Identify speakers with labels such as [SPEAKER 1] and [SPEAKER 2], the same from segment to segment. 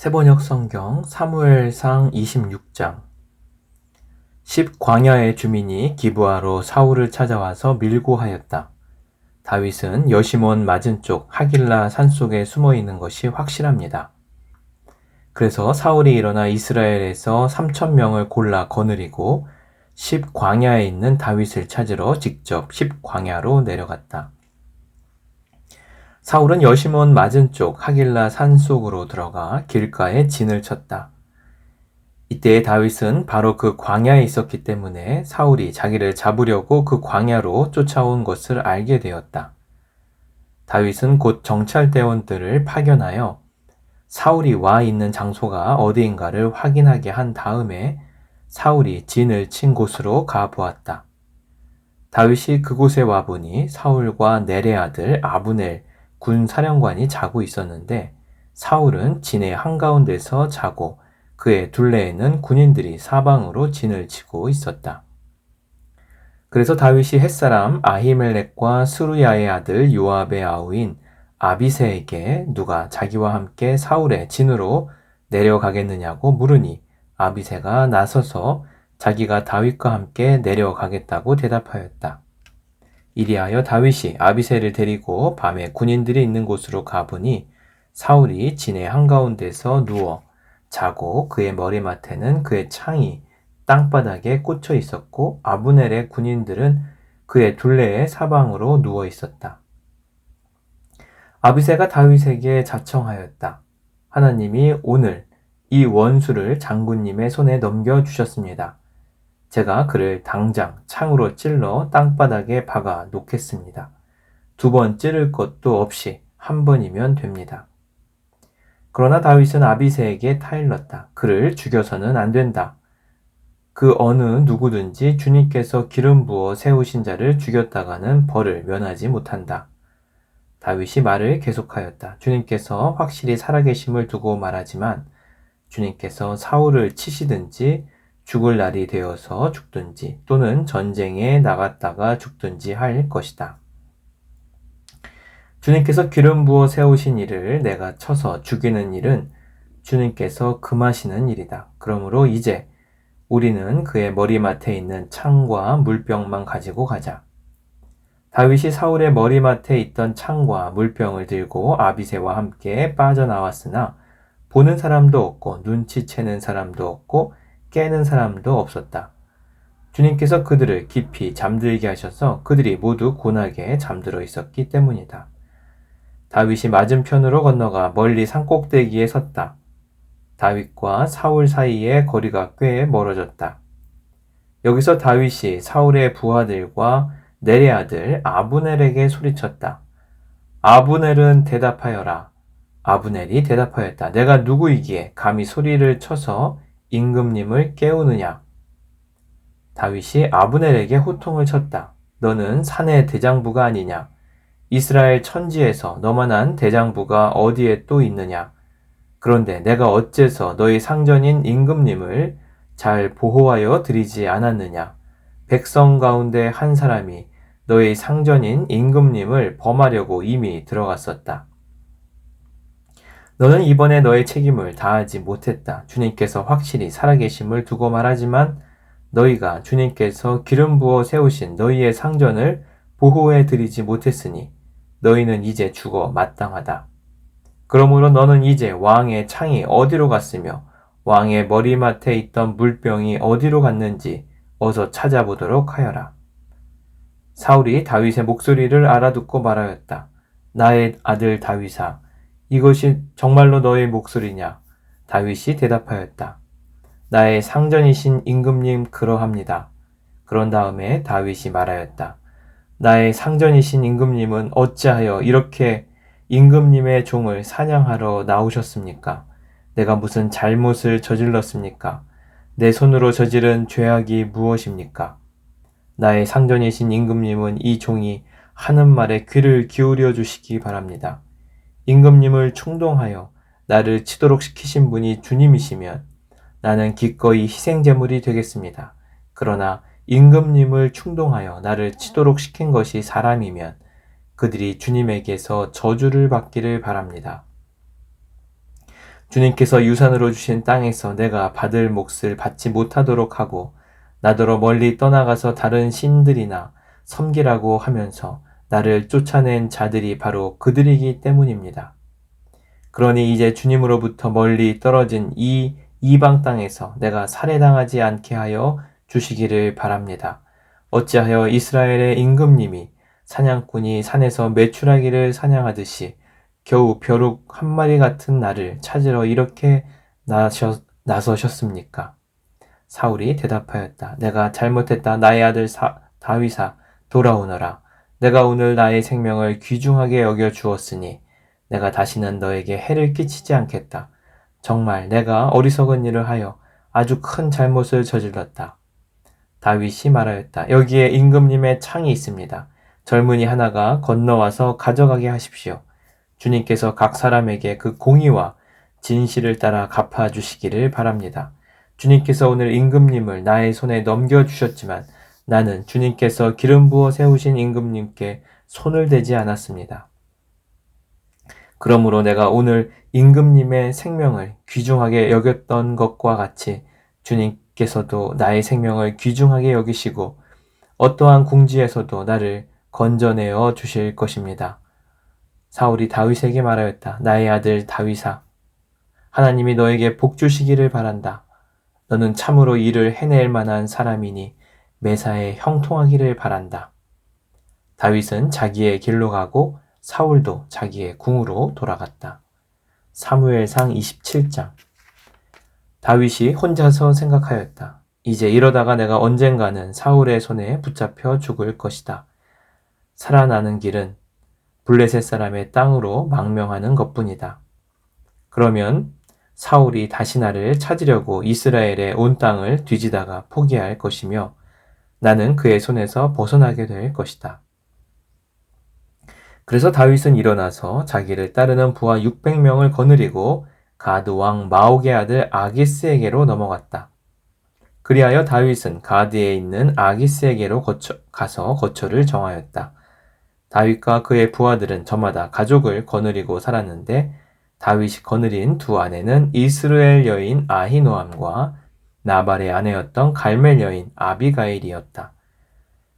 [SPEAKER 1] 세번역 성경 사무엘상 26장. 10광야의 주민이 기브아로 사울을 찾아와서 밀고 하였다. 다윗은 여시몬 맞은쪽 하길라 산속에 숨어 있는 것이 확실합니다. 그래서 사울이 일어나 이스라엘에서 3,000명을 골라 거느리고 10광야에 있는 다윗을 찾으러 직접 10광야로 내려갔다. 사울은 여시몬 맞은쪽 하길라 산속으로 들어가 길가에 진을 쳤다. 이때 다윗은 바로 그 광야에 있었기 때문에 사울이 자기를 잡으려고 그 광야로 쫓아온 것을 알게 되었다. 다윗은 곧 정찰대원들을 파견하여 사울이 와 있는 장소가 어디인가를 확인하게 한 다음에 사울이 진을 친 곳으로 가보았다. 다윗이 그곳에 와보니 사울과 넬의 아들 아브넬 군사령관이 자고 있었는데 사울은 진의 한가운데서 자고 그의 둘레에는 군인들이 사방으로 진을 치고 있었다. 그래서 다윗이 햇사람 아히멜렉과 스루야의 아들 요압의 아우인 아비새에게 누가 자기와 함께 사울의 진으로 내려가겠느냐고 물으니 아비새가 나서서 자기가 다윗과 함께 내려가겠다고 대답하였다. 이리하여 다윗이 아비새를 데리고 밤에 군인들이 있는 곳으로 가보니 사울이 진의 한가운데서 누워 자고 그의 머리맡에는 그의 창이 땅바닥에 꽂혀 있었고 아브넬의 군인들은 그의 둘레의 사방으로 누워 있었다. 아비새가 다윗에게 자청하였다. 하나님이 오늘 이 원수를 장군님의 손에 넘겨주셨습니다. 제가 그를 당장 창으로 찔러 땅바닥에 박아 놓겠습니다. 2번 찌를 것도 없이 1번이면 됩니다. 그러나 다윗은 아비새에게 타일렀다. 그를 죽여서는 안 된다. 그 어느 누구든지 주님께서 기름 부어 세우신 자를 죽였다가는 벌을 면하지 못한다. 다윗이 말을 계속하였다. 주님께서 확실히 살아계심을 두고 말하지만 주님께서 사울을 치시든지 죽을 날이 되어서 죽든지 또는 전쟁에 나갔다가 죽든지 할 것이다. 주님께서 기름 부어 세우신 이를 내가 쳐서 죽이는 일은 주님께서 금하시는 일이다. 그러므로 이제 우리는 그의 머리맡에 있는 창과 물병만 가지고 가자. 다윗이 사울의 머리맡에 있던 창과 물병을 들고 아비새와 함께 빠져나왔으나 보는 사람도 없고 눈치채는 사람도 없고 깨는 사람도 없었다. 주님께서 그들을 깊이 잠들게 하셔서 그들이 모두 고나게 잠들어 있었기 때문이다. 다윗이 맞은편으로 건너가 멀리 산꼭대기에 섰다. 다윗과 사울 사이의 거리가 꽤 멀어졌다. 여기서 다윗이 사울의 부하들과 넬의 아들 아브넬에게 소리쳤다. 아브넬은 대답하여라. 아브넬이 대답하였다. 내가 누구이기에 감히 소리를 쳐서 임금님을 깨우느냐. 다윗이 아브넬에게 호통을 쳤다. 너는 산의 대장부가 아니냐. 이스라엘 천지에서 너만한 대장부가 어디에 또 있느냐. 그런데 내가 어째서 너희 상전인 임금님을 잘 보호하여 드리지 않았느냐. 백성 가운데 한 사람이 너희 상전인 임금님을 범하려고 이미 들어갔었다. 너는 이번에 너의 책임을 다하지 못했다. 주님께서 확실히 살아계심을 두고 말하지만 너희가 주님께서 기름 부어 세우신 너희의 상전을 보호해 드리지 못했으니 너희는 이제 죽어 마땅하다. 그러므로 너는 이제 왕의 창이 어디로 갔으며 왕의 머리맡에 있던 물병이 어디로 갔는지 어서 찾아보도록 하여라. 사울이 다윗의 목소리를 알아듣고 말하였다. 나의 아들 다윗아, 이것이 정말로 너의 목소리냐? 다윗이 대답하였다. 나의 상전이신 임금님 그러합니다. 그런 다음에 다윗이 말하였다. 나의 상전이신 임금님은 어찌하여 이렇게 임금님의 종을 사냥하러 나오셨습니까? 내가 무슨 잘못을 저질렀습니까? 내 손으로 저지른 죄악이 무엇입니까? 나의 상전이신 임금님은 이 종이 하는 말에 귀를 기울여 주시기 바랍니다. 임금님을 충동하여 나를 치도록 시키신 분이 주님이시면 나는 기꺼이 희생제물이 되겠습니다. 그러나 임금님을 충동하여 나를 치도록 시킨 것이 사람이면 그들이 주님에게서 저주를 받기를 바랍니다. 주님께서 유산으로 주신 땅에서 내가 받을 몫을 받지 못하도록 하고 나더러 멀리 떠나가서 다른 신들이나 섬기라고 하면서 나를 쫓아낸 자들이 바로 그들이기 때문입니다. 그러니 이제 주님으로부터 멀리 떨어진 이 이방 땅에서 내가 살해당하지 않게 하여 주시기를 바랍니다. 어찌하여 이스라엘의 임금님이 사냥꾼이 산에서 메추라기를 사냥하듯이 겨우 벼룩 한 마리 같은 나를 찾으러 이렇게 나서셨습니까? 사울이 대답하였다. 내가 잘못했다. 나의 아들 다윗아 돌아오너라. 내가 오늘 나의 생명을 귀중하게 여겨 주었으니 내가 다시는 너에게 해를 끼치지 않겠다. 정말 내가 어리석은 일을 하여 아주 큰 잘못을 저질렀다. 다윗이 말하였다. 여기에 임금님의 창이 있습니다. 젊은이 하나가 건너와서 가져가게 하십시오. 주님께서 각 사람에게 그 공의와 진실을 따라 갚아주시기를 바랍니다. 주님께서 오늘 임금님을 나의 손에 넘겨주셨지만 나는 주님께서 기름 부어 세우신 임금님께 손을 대지 않았습니다. 그러므로 내가 오늘 임금님의 생명을 귀중하게 여겼던 것과 같이 주님께서도 나의 생명을 귀중하게 여기시고 어떠한 궁지에서도 나를 건져내어 주실 것입니다. 사울이 다윗에게 말하였다. 나의 아들 다윗아, 하나님이 너에게 복 주시기를 바란다. 너는 참으로 일을 해낼 만한 사람이니 매사에 형통하기를 바란다. 다윗은 자기의 길로 가고 사울도 자기의 궁으로 돌아갔다. 사무엘상 27장. 다윗이 혼자서 생각하였다. 이제 이러다가 내가 언젠가는 사울의 손에 붙잡혀 죽을 것이다. 살아나는 길은 블레셋 사람의 땅으로 망명하는 것뿐이다. 그러면 사울이 다시 나를 찾으려고 이스라엘의 온 땅을 뒤지다가 포기할 것이며 나는 그의 손에서 벗어나게 될 것이다. 그래서 다윗은 일어나서 자기를 따르는 부하 600명을 거느리고 가드 왕 마옥의 아들 아기스에게로 넘어갔다. 그리하여 다윗은 가드에 있는 아기스에게로 가서 거처를 정하였다. 다윗과 그의 부하들은 저마다 가족을 거느리고 살았는데 다윗이 거느린 두 아내는 이스라엘 여인 아히노암과 나발의 아내였던 갈멜 여인 아비가일이었다.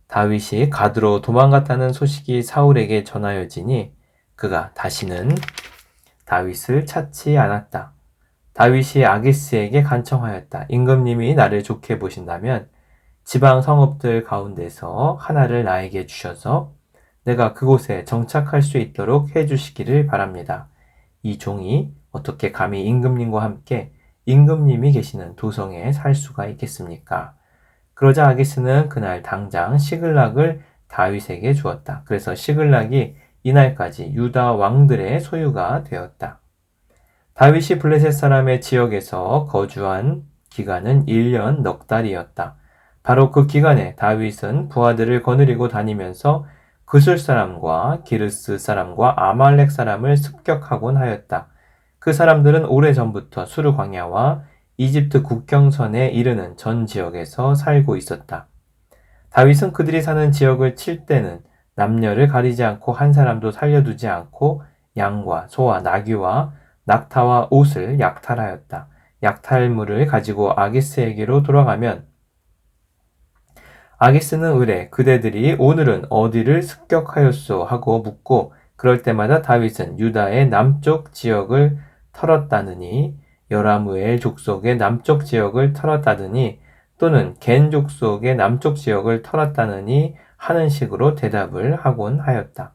[SPEAKER 1] 다윗이 가드로 도망갔다는 소식이 사울에게 전하여지니 그가 다시는 다윗을 찾지 않았다. 다윗이 아기스에게 간청하였다. 임금님이 나를 좋게 보신다면 지방 성읍들 가운데서 하나를 나에게 주셔서 내가 그곳에 정착할 수 있도록 해주시기를 바랍니다. 이 종이 어떻게 감히 임금님과 함께 임금님이 계시는 도성에 살 수가 있겠습니까? 그러자 아기스는 그날 당장 시글락을 다윗에게 주었다. 그래서 시글락이 이날까지 유다 왕들의 소유가 되었다. 다윗이 블레셋 사람의 지역에서 거주한 기간은 1년 넉 달이었다. 바로 그 기간에 다윗은 부하들을 거느리고 다니면서 그술 사람과 기르스 사람과 아말렉 사람을 습격하곤 하였다. 그 사람들은 오래전부터 수르 광야와 이집트 국경선에 이르는 전 지역에서 살고 있었다. 다윗은 그들이 사는 지역을 칠 때는 남녀를 가리지 않고 한 사람도 살려두지 않고 양과 소와 나귀와 낙타와 옷을 약탈하였다. 약탈물을 가지고 아기스에게로 돌아가면 아기스는 의뢰 그대들이 오늘은 어디를 습격하였소 하고 묻고 그럴 때마다 다윗은 유다의 남쪽 지역을 털었다느니 여라무엘 족속의 남쪽 지역을 털었다느니 또는 겐 족속의 남쪽 지역을 털었다느니 하는 식으로 대답을 하곤 하였다.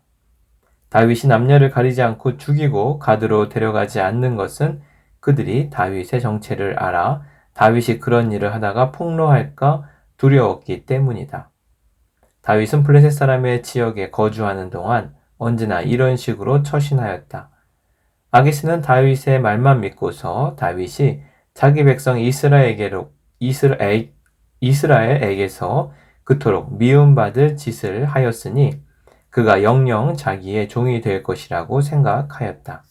[SPEAKER 1] 다윗이 남녀를 가리지 않고 죽이고 가드로 데려가지 않는 것은 그들이 다윗의 정체를 알아 다윗이 그런 일을 하다가 폭로할까 두려웠기 때문이다. 다윗은 블레셋 사람의 지역에 거주하는 동안 언제나 이런 식으로 처신하였다. 아기스는 다윗의 말만 믿고서 다윗이 자기 백성 이스라엘에게서 그토록 미움받을 짓을 하였으니 그가 영영 자기의 종이 될 것이라고 생각하였다.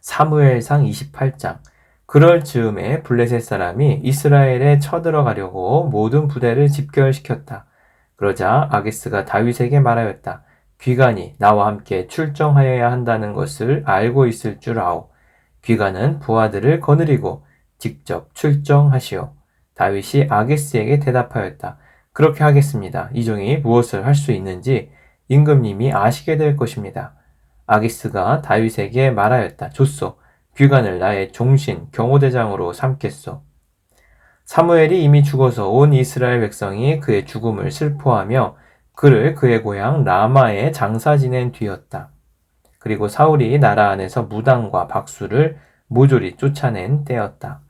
[SPEAKER 1] 사무엘상 28장. 그럴 즈음에 블레셋 사람이 이스라엘에 쳐들어가려고 모든 부대를 집결시켰다. 그러자 아기스가 다윗에게 말하였다. 귀관이 나와 함께 출정하여야 한다는 것을 알고 있을 줄 아오. 귀관은 부하들을 거느리고 직접 출정하시오. 다윗이 아기스에게 대답하였다. 그렇게 하겠습니다. 이 종이 무엇을 할 수 있는지 임금님이 아시게 될 것입니다. 아기스가 다윗에게 말하였다. 좋소. 귀관을 나의 종신 경호대장으로 삼겠소. 사무엘이 이미 죽어서 온 이스라엘 백성이 그의 죽음을 슬퍼하며 그를 그의 고향 라마에 장사 지낸 뒤였다. 그리고 사울이 나라 안에서 무당과 박수를 모조리 쫓아낸 때였다.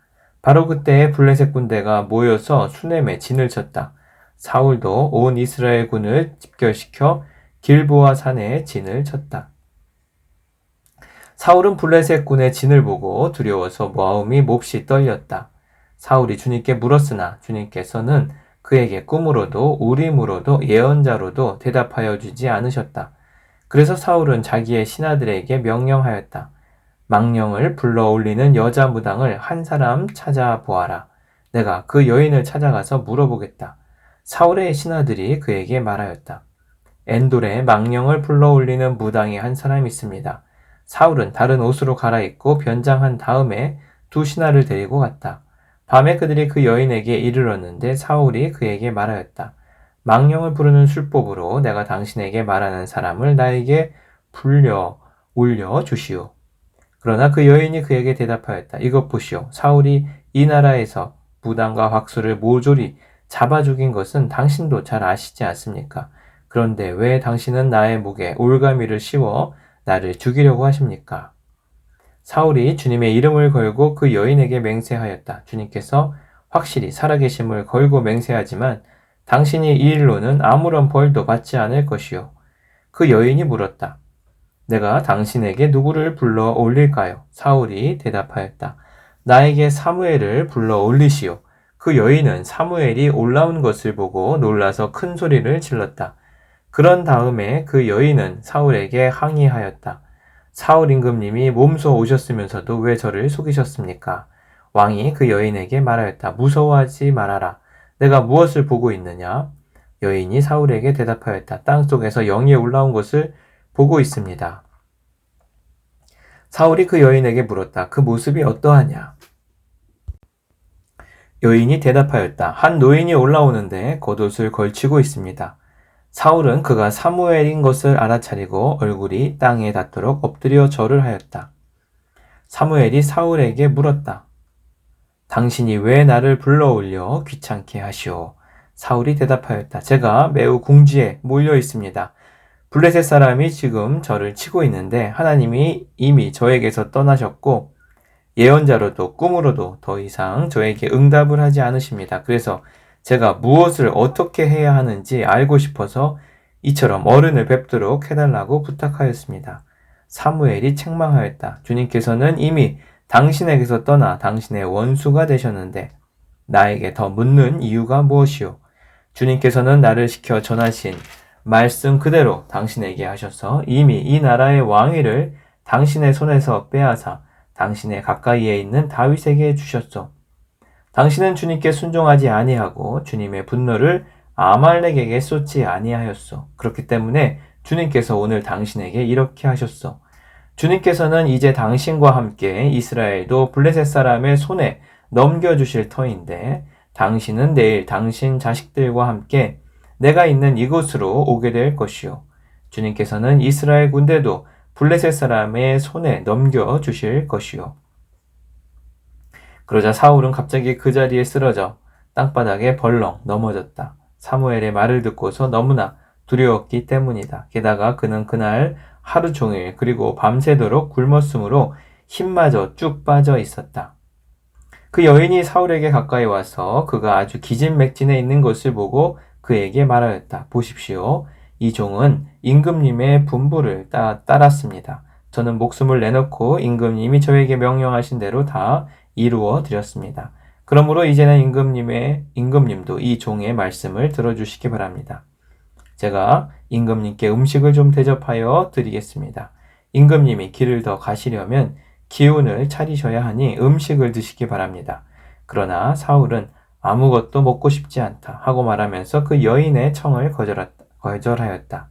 [SPEAKER 1] 바로 그때에 블레셋 군대가 모여서 수넴에 진을 쳤다. 사울도 온 이스라엘 군을 집결시켜 길보아 산에 진을 쳤다. 사울은 블레셋 군의 진을 보고 두려워서 마음이 몹시 떨렸다. 사울이 주님께 물었으나 주님께서는 그에게 꿈으로도 우림으로도 예언자로도 대답하여 주지 않으셨다. 그래서 사울은 자기의 신하들에게 명령하였다. 망령을 불러 올리는 여자 무당을 한 사람 찾아보아라. 내가 그 여인을 찾아가서 물어보겠다. 사울의 신하들이 그에게 말하였다. 엔돌에 망령을 불러 올리는 무당이 한 사람 있습니다. 사울은 다른 옷으로 갈아입고 변장한 다음에 두 신하를 데리고 갔다. 밤에 그들이 그 여인에게 이르렀는데 사울이 그에게 말하였다. 망령을 부르는 술법으로 내가 당신에게 말하는 사람을 나에게 불려 올려 주시오. 그러나 그 여인이 그에게 대답하였다. 이것 보시오. 사울이 이 나라에서 무당과 박수를 모조리 잡아 죽인 것은 당신도 잘 아시지 않습니까? 그런데 왜 당신은 나의 목에 올가미를 씌워 나를 죽이려고 하십니까? 사울이 주님의 이름을 걸고 그 여인에게 맹세하였다. 주님께서 확실히 살아계심을 걸고 맹세하지만 당신이 이 일로는 아무런 벌도 받지 않을 것이요. 그 여인이 물었다. 내가 당신에게 누구를 불러 올릴까요? 사울이 대답하였다. 나에게 사무엘을 불러 올리시오. 그 여인은 사무엘이 올라온 것을 보고 놀라서 큰 소리를 질렀다. 그런 다음에 그 여인은 사울에게 항의하였다. 사울 임금님이 몸소 오셨으면서도 왜 저를 속이셨습니까? 왕이 그 여인에게 말하였다. 무서워하지 말아라. 내가 무엇을 보고 있느냐? 여인이 사울에게 대답하였다. 땅속에서 영이 올라온 것을 보고 있습니다. 사울이 그 여인에게 물었다. 그 모습이 어떠하냐? 여인이 대답하였다. 한 노인이 올라오는데 겉옷을 걸치고 있습니다. 사울은 그가 사무엘인 것을 알아차리고 얼굴이 땅에 닿도록 엎드려 절을 하였다. 사무엘이 사울에게 물었다. 당신이 왜 나를 불러올려 귀찮게 하시오? 사울이 대답하였다. 제가 매우 궁지에 몰려 있습니다. 블레셋 사람이 지금 저를 치고 있는데 하나님이 이미 저에게서 떠나셨고 예언자로도 꿈으로도 더 이상 저에게 응답을 하지 않으십니다. 그래서 제가 무엇을 어떻게 해야 하는지 알고 싶어서 이처럼 어른을 뵙도록 해달라고 부탁하였습니다. 사무엘이 책망하였다. 주님께서는 이미 당신에게서 떠나 당신의 원수가 되셨는데 나에게 더 묻는 이유가 무엇이오? 주님께서는 나를 시켜 전하신 말씀 그대로 당신에게 하셔서 이미 이 나라의 왕위를 당신의 손에서 빼앗아 당신의 가까이에 있는 다윗에게 주셨소. 당신은 주님께 순종하지 아니하고 주님의 분노를 아말렉에게 쏟지 아니하였소. 그렇기 때문에 주님께서 오늘 당신에게 이렇게 하셨소. 주님께서는 이제 당신과 함께 이스라엘도 블레셋 사람의 손에 넘겨주실 터인데 당신은 내일 당신 자식들과 함께 내가 있는 이곳으로 오게 될 것이요. 주님께서는 이스라엘 군대도 블레셋 사람의 손에 넘겨주실 것이요. 그러자 사울은 갑자기 그 자리에 쓰러져 땅바닥에 벌렁 넘어졌다. 사무엘의 말을 듣고서 너무나 두려웠기 때문이다. 게다가 그는 그날 하루 종일 그리고 밤새도록 굶었으므로 힘마저 쭉 빠져 있었다. 그 여인이 사울에게 가까이 와서 그가 아주 기진맥진해 있는 것을 보고 그에게 말하였다. 보십시오. 이 종은 임금님의 분부를 따랐습니다. 저는 목숨을 내놓고 임금님이 저에게 명령하신 대로 다 이루어 드렸습니다. 그러므로 이제는 임금님도 이 종의 말씀을 들어주시기 바랍니다. 제가 임금님께 음식을 좀 대접하여 드리겠습니다. 임금님이 길을 더 가시려면 기운을 차리셔야 하니 음식을 드시기 바랍니다. 그러나 사울은 아무것도 먹고 싶지 않다 하고 말하면서 그 여인의 청을 거절하였다.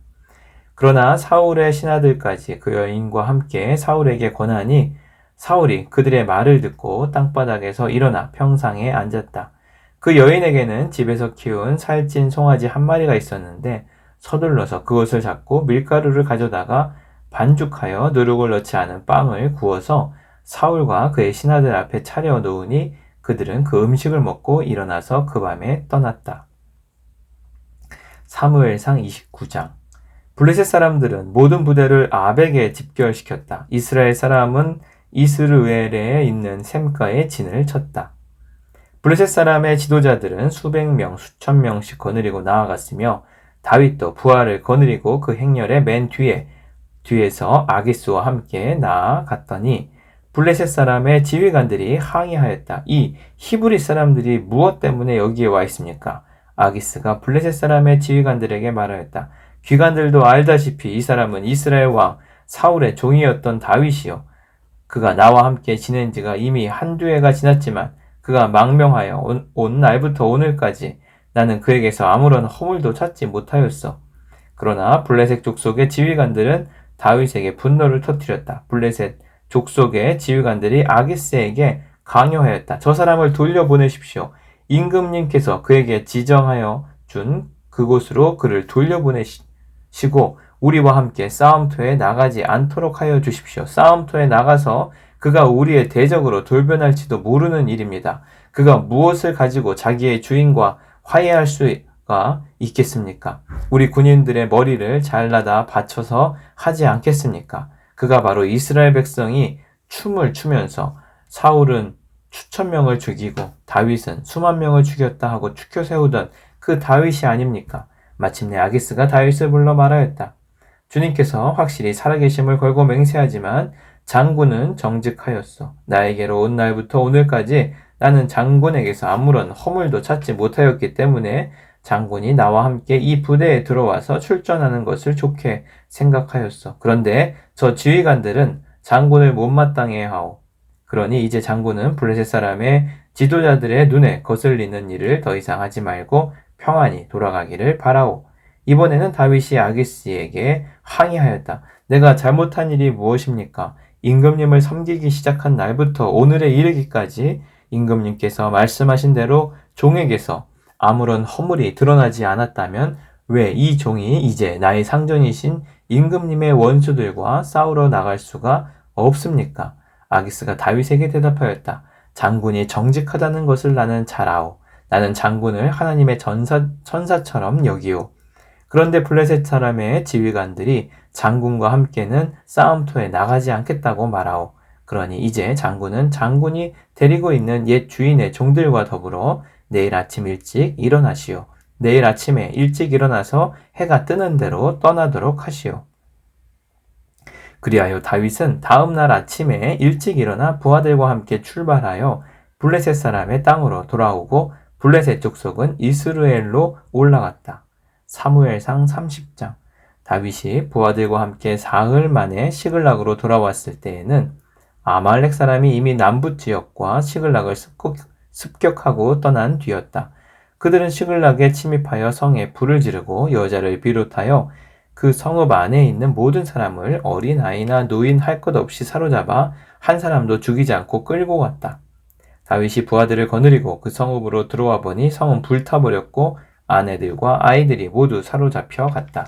[SPEAKER 1] 그러나 사울의 신하들까지 그 여인과 함께 사울에게 권하니 사울이 그들의 말을 듣고 땅바닥에서 일어나 평상에 앉았다. 그 여인에게는 집에서 키운 살찐 송아지 한 마리가 있었는데 서둘러서 그것을 잡고 밀가루를 가져다가 반죽하여 누룩을 넣지 않은 빵을 구워서 사울과 그의 신하들 앞에 차려 놓으니 그들은 그 음식을 먹고 일어나서 그 밤에 떠났다. 사무엘상 29장. 블레셋 사람들은 모든 부대를 아벡에 집결시켰다. 이스라엘 사람은 이스르엘에 있는 셈가에 진을 쳤다. 블레셋 사람의 지도자들은 수백 명, 수천 명씩 거느리고 나아갔으며 다윗도 부하를 거느리고 그 행렬의 맨 뒤에서 아기스와 함께 나아갔더니 블레셋 사람의 지휘관들이 항의하였다. 이 히브리 사람들이 무엇 때문에 여기에 와 있습니까? 아기스가 블레셋 사람의 지휘관들에게 말하였다. 귀관들도 알다시피 이 사람은 이스라엘 왕 사울의 종이었던 다윗이요. 그가 나와 함께 지낸 지가 이미 한두 해가 지났지만 그가 망명하여 온 날부터 오늘까지 나는 그에게서 아무런 허물도 찾지 못하였어. 그러나 블레셋 족속의 지휘관들은 다윗에게 분노를 터뜨렸다. 블레셋 족속의 지휘관들이 아기스에게 강요하였다. 저 사람을 돌려보내십시오. 임금님께서 그에게 지정하여 준 그곳으로 그를 돌려보내시고 우리와 함께 싸움터에 나가지 않도록 하여 주십시오. 싸움터에 나가서 그가 우리의 대적으로 돌변할지도 모르는 일입니다. 그가 무엇을 가지고 자기의 주인과 화해할 수가 있겠습니까? 우리 군인들의 머리를 잘라다 바쳐서 하지 않겠습니까? 그가 바로 이스라엘 백성이 춤을 추면서 사울은 수천 명을 죽이고 다윗은 수만 명을 죽였다 하고 추켜 세우던 그 다윗이 아닙니까? 마침내 아기스가 다윗을 불러 말하였다. 주님께서 확실히 살아계심을 걸고 맹세하지만 장군은 정직하였어. 나에게로 온 날부터 오늘까지 나는 장군에게서 아무런 허물도 찾지 못하였기 때문에 장군이 나와 함께 이 부대에 들어와서 출전하는 것을 좋게 생각하였어. 그런데 저 지휘관들은 장군을 못마땅해 하오. 그러니 이제 장군은 블레셋 사람의 지도자들의 눈에 거슬리는 일을 더 이상 하지 말고 평안히 돌아가기를 바라오. 이번에는 다윗이 아기스에게 항의하였다. 내가 잘못한 일이 무엇입니까? 임금님을 섬기기 시작한 날부터 오늘에 이르기까지 임금님께서 말씀하신 대로 종에게서 아무런 허물이 드러나지 않았다면 왜 이 종이 이제 나의 상전이신 임금님의 원수들과 싸우러 나갈 수가 없습니까? 아기스가 다윗에게 대답하였다. 장군이 정직하다는 것을 나는 잘 아오. 나는 장군을 하나님의 천사처럼 여기오. 그런데 블레셋 사람의 지휘관들이 장군과 함께는 싸움터에 나가지 않겠다고 말하오. 그러니 이제 장군은 장군이 데리고 있는 옛 주인의 종들과 더불어 내일 아침 일찍 일어나시오. 내일 아침에 일찍 일어나서 해가 뜨는 대로 떠나도록 하시오. 그리하여 다윗은 다음 날 아침에 일찍 일어나 부하들과 함께 출발하여 블레셋 사람의 땅으로 돌아오고 블레셋 족속은 이스라엘로 올라갔다. 사무엘상 30장. 다윗이 부하들과 함께 사흘 만에 시글락으로 돌아왔을 때에는 아말렉 사람이 이미 남부 지역과 시글락을 습격하고 떠난 뒤였다. 그들은 시글락에 침입하여 성에 불을 지르고 여자를 비롯하여 그 성읍 안에 있는 모든 사람을 어린아이나 노인 할 것 없이 사로잡아 한 사람도 죽이지 않고 끌고 갔다. 다윗이 부하들을 거느리고 그 성읍으로 들어와 보니 성은 불타버렸고 아내들과 아이들이 모두 사로잡혀 갔다.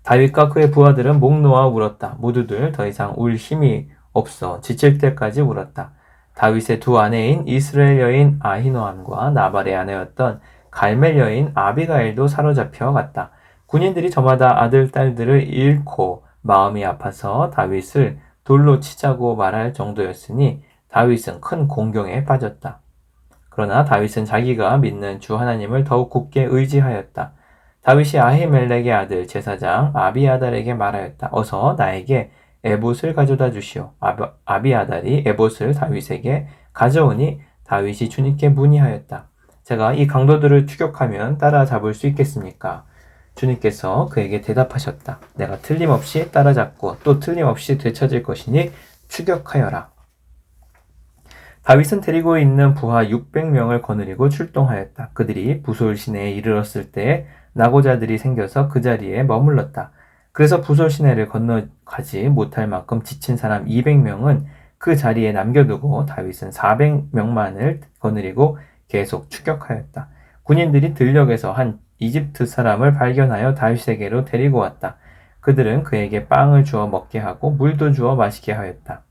[SPEAKER 1] 다윗과 그의 부하들은 목 놓아 울었다. 모두들 더 이상 울 힘이 없어 지칠 때까지 울었다. 다윗의 두 아내인 이스라엘 여인 아히노암과 나발의 아내였던 갈멜 여인 아비가일도 사로잡혀 갔다. 군인들이 저마다 아들, 딸들을 잃고 마음이 아파서 다윗을 돌로 치자고 말할 정도였으니 다윗은 큰 공경에 빠졌다. 그러나 다윗은 자기가 믿는 주 하나님을 더욱 굳게 의지하였다. 다윗이 아히멜렉의 아들 제사장 아비아달에게 말하였다. 어서 나에게 에봇을 가져다 주시오. 아비아달이 에봇을 다윗에게 가져오니 다윗이 주님께 문의하였다. 제가 이 강도들을 추격하면 따라잡을 수 있겠습니까? 주님께서 그에게 대답하셨다. 내가 틀림없이 따라잡고 또 틀림없이 되찾을 것이니 추격하여라. 다윗은 데리고 있는 부하 600명을 거느리고 출동하였다. 그들이 부솔 시내에 이르렀을 때 낙오자들이 생겨서 그 자리에 머물렀다. 그래서 부솔 시내를 건너가지 못할 만큼 지친 사람 200명은 그 자리에 남겨두고 다윗은 400명만을 거느리고 계속 추격하였다. 군인들이 들녘에서 한 이집트 사람을 발견하여 다윗에게로 데리고 왔다. 그들은 그에게 빵을 주어 먹게 하고 물도 주어 마시게 하였다.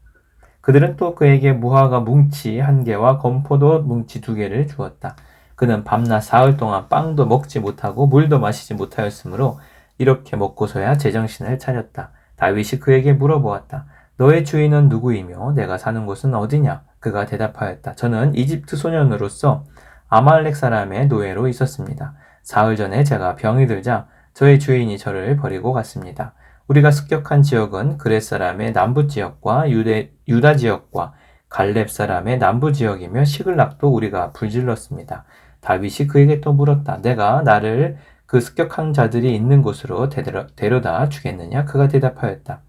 [SPEAKER 1] 그들은 또 그에게 무화과 뭉치 1개와 건포도 뭉치 2개를 주었다. 그는 밤낮 사흘 동안 빵도 먹지 못하고 물도 마시지 못하였으므로 이렇게 먹고서야 제정신을 차렸다. 다윗이 그에게 물어보았다. 너의 주인은 누구이며 내가 사는 곳은 어디냐? 그가 대답하였다. 저는 이집트 소년으로서 아말렉 사람의 노예로 있었습니다. 사흘 전에 제가 병이 들자 저의 주인이 저를 버리고 갔습니다. 우리가 습격한 지역은 그렛 사람의 남부 지역과 유다 지역과 갈렙 사람의 남부 지역이며 시글락도 우리가 불질렀습니다. 다윗이 그에게 또 물었다. 내가 나를 그 습격한 자들이 있는 곳으로 데려다 주겠느냐? 그가 대답하였다.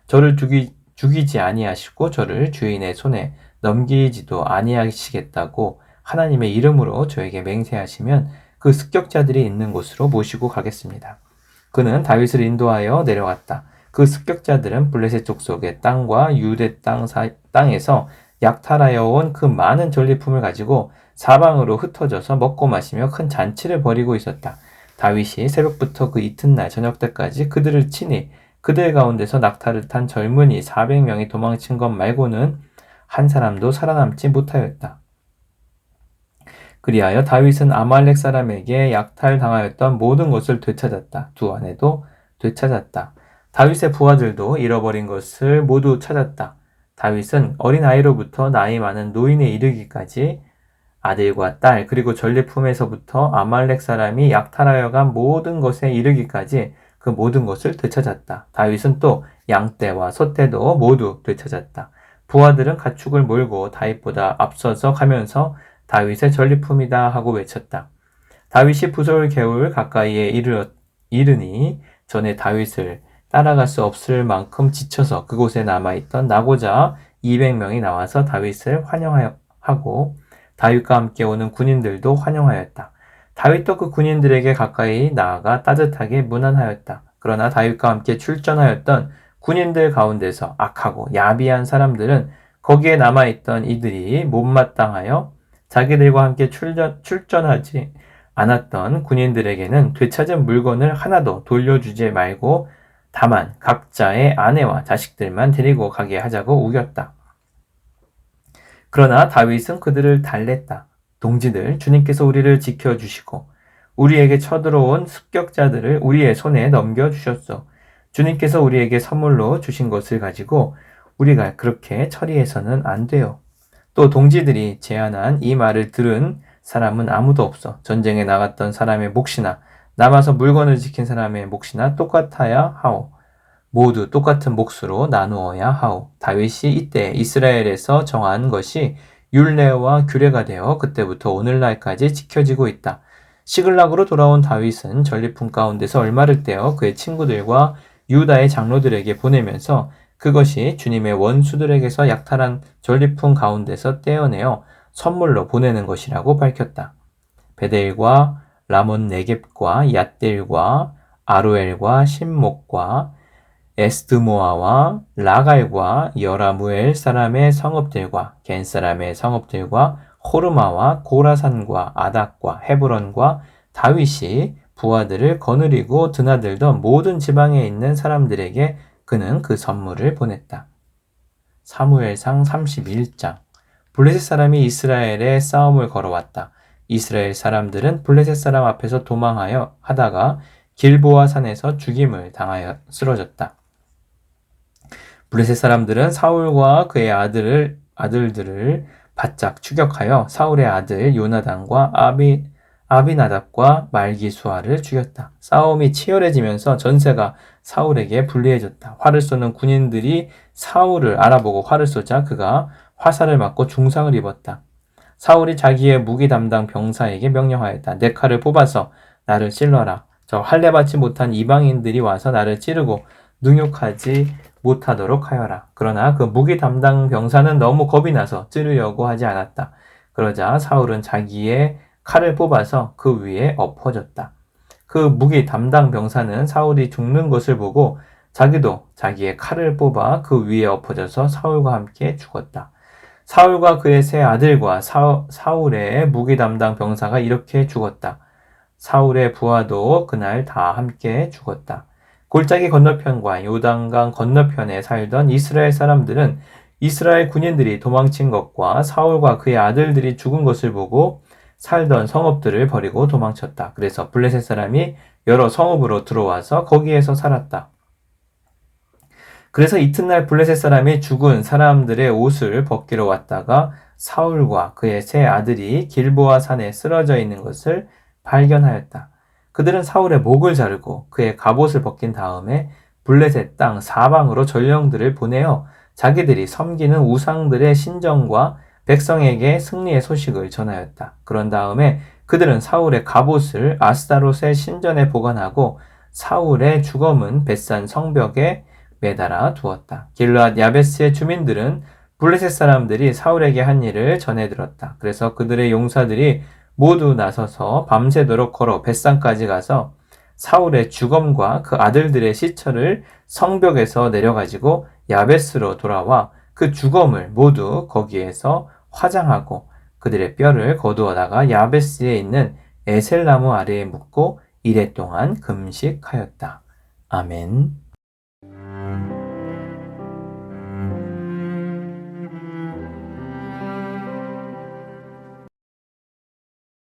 [SPEAKER 1] 저를 죽이지 아니하시고 저를 주인의 손에 넘기지도 아니하시겠다고 하나님의 이름으로 저에게 맹세하시면 그 습격자들이 있는 곳으로 모시고 가겠습니다. 그는 다윗을 인도하여 내려갔다. 그 습격자들은 블레셋 족속의 땅과 유대 땅에서 약탈하여 온 그 많은 전리품을 가지고 사방으로 흩어져서 먹고 마시며 큰 잔치를 벌이고 있었다. 다윗이 새벽부터 그 이튿날 저녁 때까지 그들을 치니 그들 가운데서 낙타를 탄 젊은이 400명이 도망친 것 말고는 한 사람도 살아남지 못하였다. 그리하여 다윗은 아말렉 사람에게 약탈당하였던 모든 것을 되찾았다. 두 아내도 되찾았다. 다윗의 부하들도 잃어버린 것을 모두 찾았다. 다윗은 어린아이로부터 나이 많은 노인에 이르기까지 아들과 딸 그리고 전리품에서부터 아말렉 사람이 약탈하여 간 모든 것에 이르기까지 그 모든 것을 되찾았다. 다윗은 또 양떼와 소떼도 모두 되찾았다. 부하들은 가축을 몰고 다윗보다 앞서서 가면서 다윗의 전리품이다 하고 외쳤다. 다윗이 부솔 개울 가까이에 이르니 전에 다윗을 따라갈 수 없을 만큼 지쳐서 그곳에 남아있던 나고자 200명이 나와서 다윗을 환영하고 다윗과 함께 오는 군인들도 환영하였다. 다윗도 그 군인들에게 가까이 나아가 따뜻하게 문안하였다. 그러나 다윗과 함께 출전하였던 군인들 가운데서 악하고 야비한 사람들은 거기에 남아있던 이들이 못마땅하여 자기들과 함께 출전하지 않았던 군인들에게는 되찾은 물건을 하나도 돌려주지 말고 다만 각자의 아내와 자식들만 데리고 가게 하자고 우겼다. 그러나 다윗은 그들을 달랬다. 동지들, 주님께서 우리를 지켜주시고 우리에게 쳐들어온 습격자들을 우리의 손에 넘겨주셨소. 주님께서 우리에게 선물로 주신 것을 가지고 우리가 그렇게 처리해서는 안 돼요. 또 동지들이 제안한 이 말을 들은 사람은 아무도 없어. 전쟁에 나갔던 사람의 몫이나 남아서 물건을 지킨 사람의 몫이나 똑같아야 하오. 모두 똑같은 몫으로 나누어야 하오. 다윗이 이때 이스라엘에서 정한 것이 율례와 규례가 되어 그때부터 오늘날까지 지켜지고 있다. 시글락으로 돌아온 다윗은 전리품 가운데서 얼마를 떼어 그의 친구들과 유다의 장로들에게 보내면서 그것이 주님의 원수들에게서 약탈한 전리품 가운데서 떼어내어 선물로 보내는 것이라고 밝혔다. 베델과 라몬 네겝과 얏딜과 아루엘과 신목과 에스드모아와 라갈과 여라무엘 사람의 성읍들과 겐 사람의 성읍들과 호르마와 고라산과 아닥과 헤브론과 다윗이 부하들을 거느리고 드나들던 모든 지방에 있는 사람들에게 그는 그 선물을 보냈다. 사무엘상 31장. 블레셋 사람이 이스라엘에 싸움을 걸어왔다. 이스라엘 사람들은 블레셋 사람 앞에서 도망하여 하다가 길보아 산에서 죽임을 당하여 쓰러졌다. 블레셋 사람들은 사울과 그의 아들들을 바짝 추격하여 사울의 아들 요나단과 아비나답과 말기수아를 죽였다. 싸움이 치열해지면서 전세가 사울에게 불리해졌다. 활을 쏘는 군인들이 사울을 알아보고 활을 쏘자 그가 화살을 맞고 중상을 입었다. 사울이 자기의 무기 담당 병사에게 명령하였다. 내 칼을 뽑아서 나를 찔러라. 저 할례 받지 못한 이방인들이 와서 나를 찌르고 능욕하지 못하도록 하여라. 그러나 그 무기 담당 병사는 너무 겁이 나서 찌르려고 하지 않았다. 그러자 사울은 자기의 칼을 뽑아서 그 위에 엎어졌다. 그 무기 담당 병사는 사울이 죽는 것을 보고 자기도 자기의 칼을 뽑아 그 위에 엎어져서 사울과 함께 죽었다. 사울과 그의 세 아들과 사울의 무기 담당 병사가 이렇게 죽었다. 사울의 부하도 그날 다 함께 죽었다. 골짜기 건너편과 요단강 건너편에 살던 이스라엘 사람들은 이스라엘 군인들이 도망친 것과 사울과 그의 아들들이 죽은 것을 보고 살던 성읍들을 버리고 도망쳤다. 그래서 블레셋 사람이 여러 성읍으로 들어와서 거기에서 살았다. 그래서 이튿날 블레셋 사람이 죽은 사람들의 옷을 벗기러 왔다가 사울과 그의 세 아들이 길보아 산에 쓰러져 있는 것을 발견하였다. 그들은 사울의 목을 자르고 그의 갑옷을 벗긴 다음에 블레셋 땅 사방으로 전령들을 보내어 자기들이 섬기는 우상들의 신정과 백성에게 승리의 소식을 전하였다. 그런 다음에 그들은 사울의 갑옷을 아스타롯의 신전에 보관하고 사울의 주검은 벳산 성벽에 매달아 두었다. 길르앗 야베스의 주민들은 블레셋 사람들이 사울에게 한 일을 전해 들었다. 그래서 그들의 용사들이 모두 나서서 밤새도록 걸어 벳산까지 가서 사울의 주검과 그 아들들의 시체를 성벽에서 내려가지고 야베스로 돌아와 그 주검을 모두 거기에서 화장하고 그들의 뼈를 거두어다가 야베스에 있는 에셀나무 아래에 묻고 이레 동안 금식하였다. 아멘.